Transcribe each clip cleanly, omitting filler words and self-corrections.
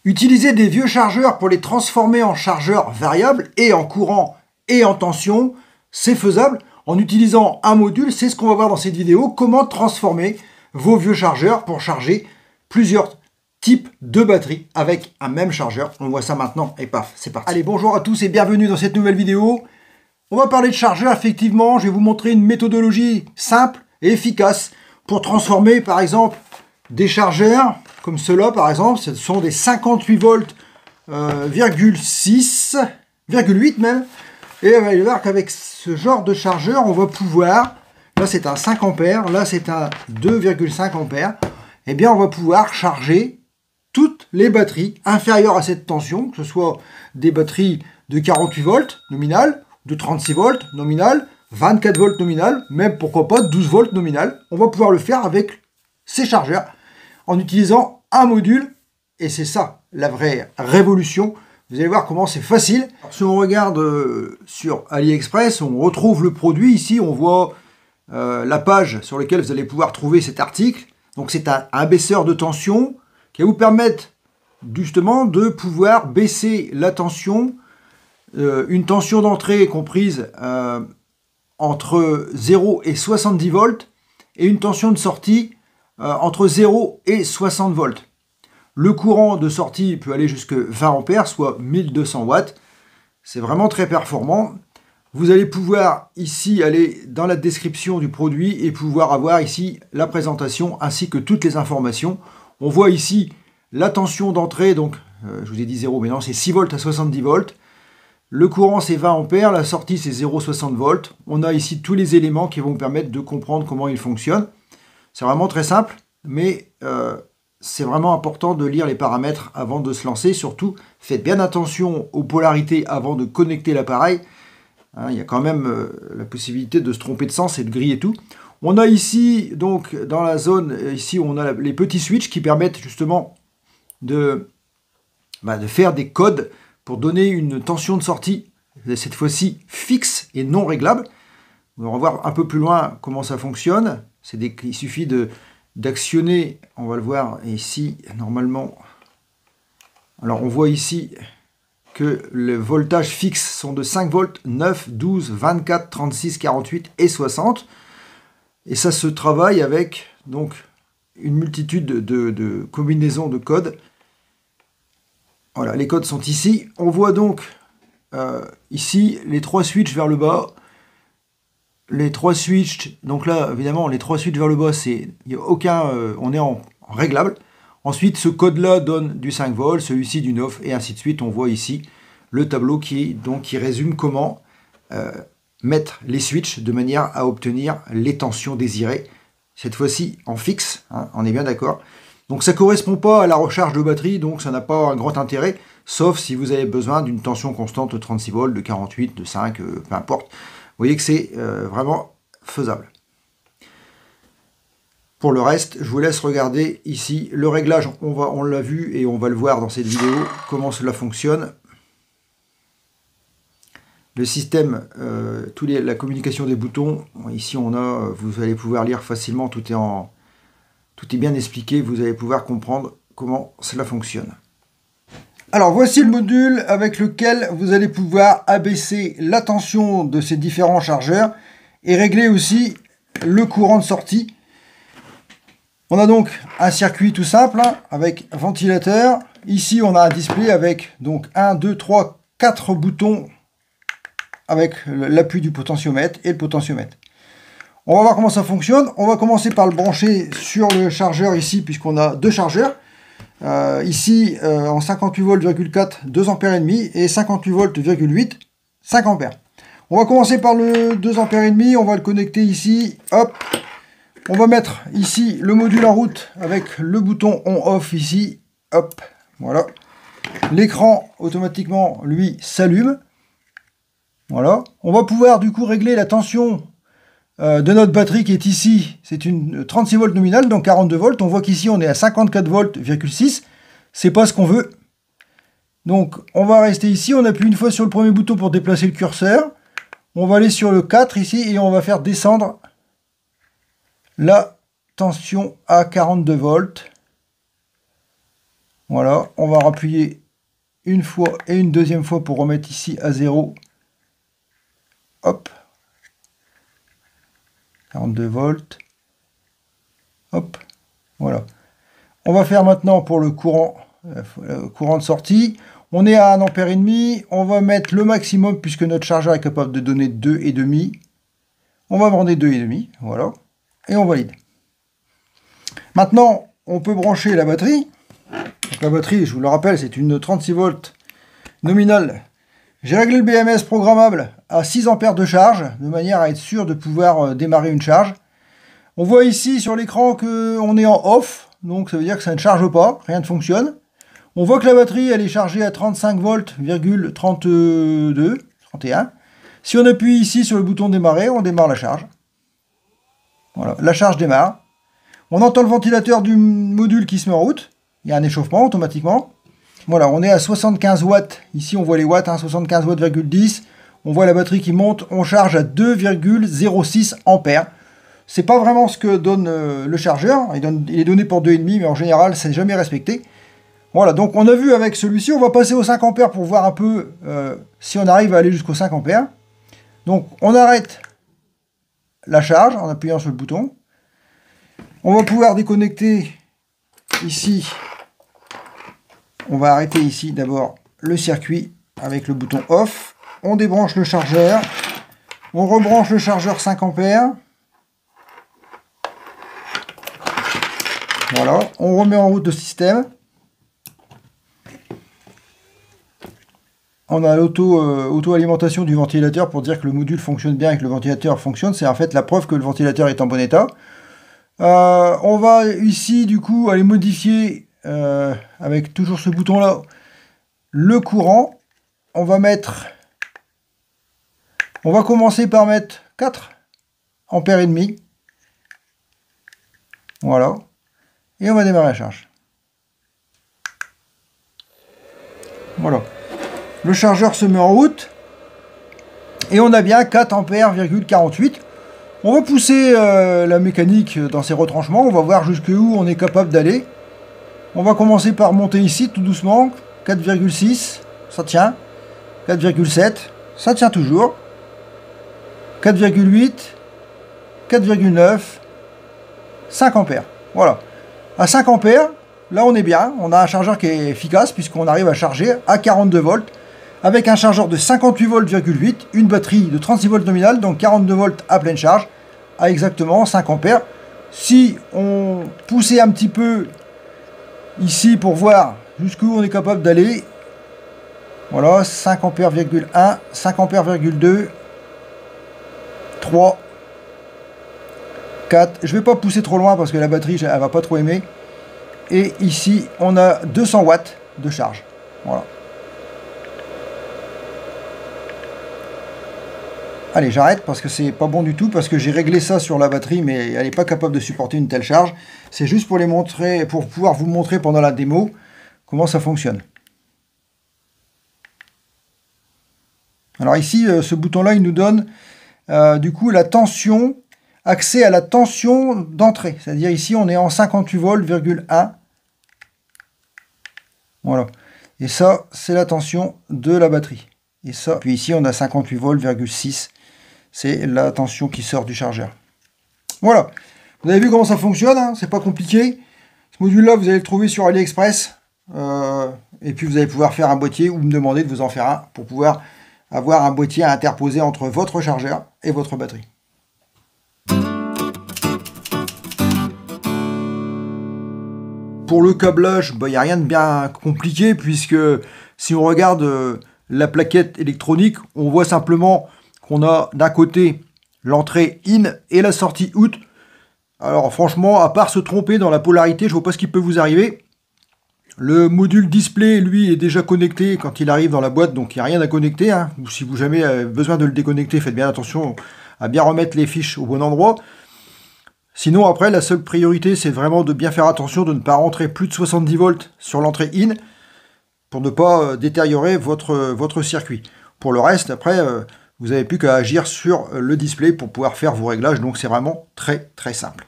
Utiliser des vieux chargeurs pour les transformer en chargeurs variables et en courant et en tension, c'est faisable en utilisant un module. C'est ce qu'on va voir dans cette vidéo, comment transformer vos vieux chargeurs pour charger plusieurs types de batteries avec un même chargeur. On voit ça maintenant et paf, c'est parti. Allez, bonjour à tous et bienvenue dans cette nouvelle vidéo. On va parler de chargeurs, effectivement. Je vais vous montrer une méthodologie simple et efficace pour transformer, par exemple, des chargeurs comme ceux-là, par exemple. Ce sont des 58 volts, 8 même. Et on va voir qu'avec ce genre de chargeur, on va pouvoir, là c'est un 5 ampères, là c'est un 2,5 ampères, et bien on va pouvoir charger toutes les batteries inférieures à cette tension, que ce soit des batteries de 48 volts nominales, de 36 volts nominales, 24 volts nominales, même pourquoi pas 12 volts nominales. On va pouvoir le faire avec ces chargeurs en utilisant un module, et c'est ça la vraie révolution. Vous allez voir comment c'est facile. Alors, si on regarde sur AliExpress, on retrouve le produit. Ici, on voit la page sur laquelle vous allez pouvoir trouver cet article. Donc, c'est un baisseur de tension qui va vous permettre justement de pouvoir baisser la tension. Une tension d'entrée comprise entre 0 et 70 volts et une tension de sortie entre 0 et 60 volts. Le courant de sortie peut aller jusqu'à 20 ampères, soit 1200 watts. C'est vraiment très performant. Vous allez pouvoir ici aller dans la description du produit et pouvoir avoir ici la présentation ainsi que toutes les informations. On voit ici la tension d'entrée, donc je vous ai dit 0, mais non, c'est 6 volts à 70 volts. Le courant c'est 20 ampères, la sortie c'est 0,60 volts. On a ici tous les éléments qui vont vous permettre de comprendre comment il fonctionne. C'est vraiment très simple, mais c'est vraiment important de lire les paramètres avant de se lancer. Surtout, faites bien attention aux polarités avant de connecter l'appareil. Il y a quand même la possibilité de se tromper de sens et de griller tout. On a ici, donc, dans la zone, ici, on a les petits switches qui permettent justement de faire des codes pour donner une tension de sortie, cette fois-ci fixe et non réglable. On va voir un peu plus loin comment ça fonctionne. Il suffit d'actionner, on va le voir ici, normalement. Alors, on voit ici que les voltages fixes sont de 5 volts, 9, 12, 24, 36, 48 et 60. Et ça se travaille avec donc une multitude de combinaisons de codes. Voilà, les codes sont ici. On voit donc ici les trois switches vers le bas. Les trois switches, donc là, évidemment, les trois switches vers le bas, il n'y a aucun, on est en réglable. Ensuite, ce code-là donne du 5 volts, celui-ci du 9, et ainsi de suite. On voit ici le tableau qui résume comment mettre les switches de manière à obtenir les tensions désirées. Cette fois-ci en fixe, hein, on est bien d'accord. Donc ça ne correspond pas à la recharge de batterie, donc ça n'a pas un grand intérêt, sauf si vous avez besoin d'une tension constante de 36 volts, de 48, de 5, peu importe. Vous voyez que c'est vraiment faisable. Pour le reste, je vous laisse regarder ici le réglage. On l'a vu et on va le voir dans cette vidéo, comment cela fonctionne. Le système, la communication des boutons. Ici, vous allez pouvoir lire facilement, tout est bien expliqué. Vous allez pouvoir comprendre comment cela fonctionne. Alors voici le module avec lequel vous allez pouvoir abaisser la tension de ces différents chargeurs et régler aussi le courant de sortie. On a donc un circuit tout simple avec ventilateur. Ici on a un display avec donc 1, 2, 3, 4 boutons avec l'appui du potentiomètre et le potentiomètre. On va voir comment ça fonctionne. On va commencer par le brancher sur le chargeur ici puisqu'on a deux chargeurs. Ici en 58 volts,4 2 ampères et demi et 58 volts,8 5 ampères. On va commencer par le 2 ampères et demi, on va le connecter ici, hop. On va mettre ici le module en route avec le bouton on off ici, hop, voilà. L'écran automatiquement lui s'allume. Voilà. On va pouvoir du coup régler la tension de notre batterie qui est ici, c'est une 36 volts nominale, donc 42 volts. On voit qu'ici on est à 54 volts,6. C'est pas ce qu'on veut. Donc on va rester ici, on appuie une fois sur le premier bouton pour déplacer le curseur. On va aller sur le 4 ici et on va faire descendre la tension à 42 volts. Voilà, on va rappuyer une fois et une deuxième fois pour remettre ici à 0. Hop. 42 volts. Hop. Voilà. On va faire maintenant pour le courant de sortie. On est à 1,5 ampère. On va mettre le maximum puisque notre chargeur est capable de donner 2,5. On va brander 2,5. Voilà. Et on valide. Maintenant, on peut brancher la batterie. Donc, la batterie, je vous le rappelle, c'est une 36 volts nominale. J'ai réglé le BMS programmable à 6 ampères de charge, de manière à être sûr de pouvoir démarrer une charge. On voit ici sur l'écran qu'on est en off, donc ça veut dire que ça ne charge pas, rien ne fonctionne. On voit que la batterie, elle est chargée à 35 volts, 32, 31. Si on appuie ici sur le bouton démarrer, on démarre la charge. Voilà, la charge démarre. On entend le ventilateur du module qui se met en route. Il y a un échauffement automatiquement. Voilà, on est à 75 watts. Ici, on voit les watts, 75 watts,10. On voit la batterie qui monte. On charge à 2,06 ampères. C'est pas vraiment ce que donne le chargeur. Il est donné pour 2,5, mais en général, c'est jamais respecté. Voilà, donc on a vu avec celui-ci, on va passer aux 5 ampères pour voir un peu si on arrive à aller jusqu'aux 5 ampères. Donc, on arrête la charge en appuyant sur le bouton. On va pouvoir déconnecter ici. On va arrêter ici d'abord le circuit avec le bouton off. On débranche le chargeur. On rebranche le chargeur 5 ampères. Voilà. On remet en route le système. On a l'auto-alimentation du ventilateur pour dire que le module fonctionne bien et que le ventilateur fonctionne. C'est en fait la preuve que le ventilateur est en bon état. On va ici du coup aller modifier avec toujours ce bouton là le courant. On va commencer par mettre 4 ampères et demi. Voilà. Et on va démarrer la charge. Voilà. Le chargeur se met en route. Et on a bien 4 ampères,48. On va pousser la mécanique dans ses retranchements. On va voir jusqu'où on est capable d'aller. On va commencer par monter ici tout doucement. 4,6. Ça tient. 4,7. Ça tient toujours. 4,8. 4,9. 5 ampères. Voilà. À 5 ampères, là on est bien. On a un chargeur qui est efficace puisqu'on arrive à charger à 42 volts. Avec un chargeur de 58 volts,8, une batterie de 36 volts nominale, donc 42 volts à pleine charge, à exactement 5 ampères. Si on poussait un petit peu ici pour voir jusqu'où on est capable d'aller, voilà, 5 ampères,1, 5 ampères,2, 3, 4. Je ne vais pas pousser trop loin parce que la batterie, elle va pas trop aimer. Et ici, on a 200 watts de charge. Voilà. Allez, j'arrête parce que c'est pas bon du tout, parce que j'ai réglé ça sur la batterie, mais elle n'est pas capable de supporter une telle charge. C'est juste pour les montrer, pour pouvoir vous montrer pendant la démo comment ça fonctionne. Alors ici, ce bouton-là, il nous donne du coup la tension, accès à la tension d'entrée. C'est-à-dire ici, on est en 58 volts,1. Voilà. Et ça, c'est la tension de la batterie. Et ça, puis ici, on a 58 volts,6. C'est la tension qui sort du chargeur. Voilà. Vous avez vu comment ça fonctionne, hein, c'est pas compliqué. Ce module-là, vous allez le trouver sur AliExpress. Et puis, vous allez pouvoir faire un boîtier ou me demander de vous en faire un pour pouvoir avoir un boîtier à interposer entre votre chargeur et votre batterie. Pour le câblage, il n'y a rien de bien compliqué puisque si on regarde la plaquette électronique, on voit simplement qu'on a d'un côté l'entrée in et la sortie out. Alors franchement, à part se tromper dans la polarité, je ne vois pas ce qui peut vous arriver. Le module display, lui, est déjà connecté quand il arrive dans la boîte, donc il n'y a rien à connecter. Hein. Ou si vous jamais avez besoin de le déconnecter, faites bien attention à bien remettre les fiches au bon endroit. Sinon, après, la seule priorité, c'est vraiment de bien faire attention de ne pas rentrer plus de 70 volts sur l'entrée in pour ne pas détériorer votre circuit. Pour le reste, après, vous n'avez plus qu'à agir sur le display pour pouvoir faire vos réglages. Donc, c'est vraiment très, très simple.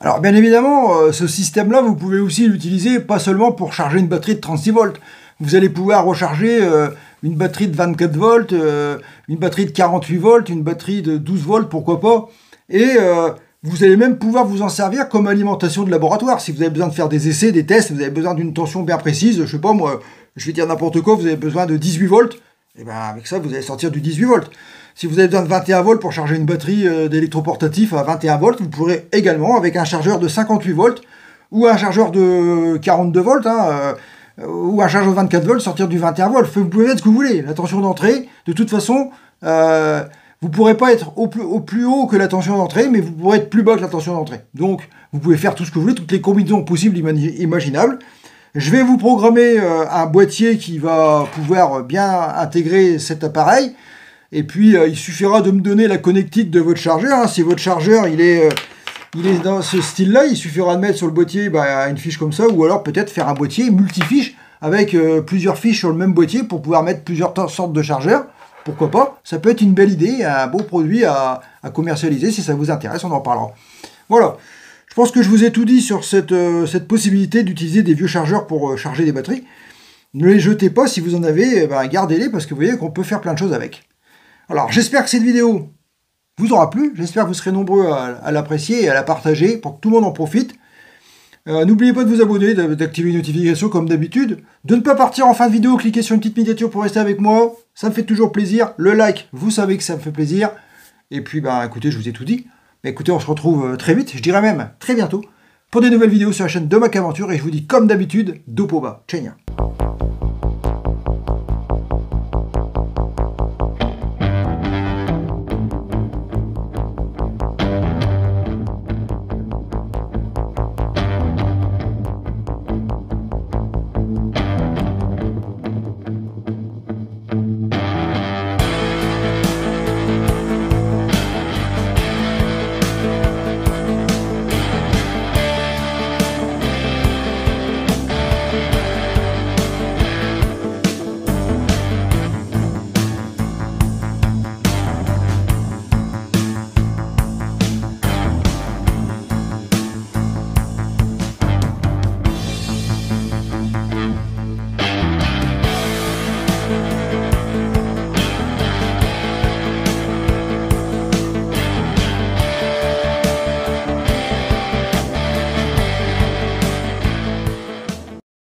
Alors bien évidemment, ce système-là, vous pouvez aussi l'utiliser pas seulement pour charger une batterie de 36 volts. Vous allez pouvoir recharger une batterie de 24 volts, une batterie de 48 volts, une batterie de 12 volts, pourquoi pas. Et vous allez même pouvoir vous en servir comme alimentation de laboratoire. Si vous avez besoin de faire des essais, des tests, vous avez besoin d'une tension bien précise, je sais pas moi, je vais dire n'importe quoi, vous avez besoin de 18 volts, et bien avec ça vous allez sortir du 18 volts. Si vous avez besoin de 21 volts pour charger une batterie d'électroportatif à 21 volts, vous pourrez également, avec un chargeur de 58 volts, ou un chargeur de 42 volts, ou un chargeur de 24 volts, sortir du 21 volts. Vous pouvez mettre ce que vous voulez. La tension d'entrée, de toute façon, vous ne pourrez pas être au plus haut que la tension d'entrée, mais vous pourrez être plus bas que la tension d'entrée. Donc, vous pouvez faire tout ce que vous voulez, toutes les combinaisons possibles, imaginables. Je vais vous programmer un boîtier qui va pouvoir bien intégrer cet appareil. Et puis, il suffira de me donner la connectique de votre chargeur. Si votre chargeur, il est dans ce style-là, il suffira de mettre sur le boîtier une fiche comme ça, ou alors peut-être faire un boîtier multifiche avec plusieurs fiches sur le même boîtier pour pouvoir mettre plusieurs sortes de chargeurs. Pourquoi pas? Ça peut être une belle idée, un beau produit à commercialiser. Si ça vous intéresse, on en parlera. Voilà. Je pense que je vous ai tout dit sur cette possibilité d'utiliser des vieux chargeurs pour charger des batteries. Ne les jetez pas, si vous en avez, gardez-les, parce que vous voyez qu'on peut faire plein de choses avec. Alors, j'espère que cette vidéo vous aura plu. J'espère que vous serez nombreux à l'apprécier et à la partager pour que tout le monde en profite. N'oubliez pas de vous abonner, d'activer les notifications comme d'habitude. De ne pas partir en fin de vidéo, cliquez sur une petite miniature pour rester avec moi. Ça me fait toujours plaisir. Le like, vous savez que ça me fait plaisir. Et puis, écoutez, je vous ai tout dit. Écoutez, on se retrouve très vite, je dirais même très bientôt, pour des nouvelles vidéos sur la chaîne de Mac Aventure. Et je vous dis comme d'habitude, dopo bas. Ciao.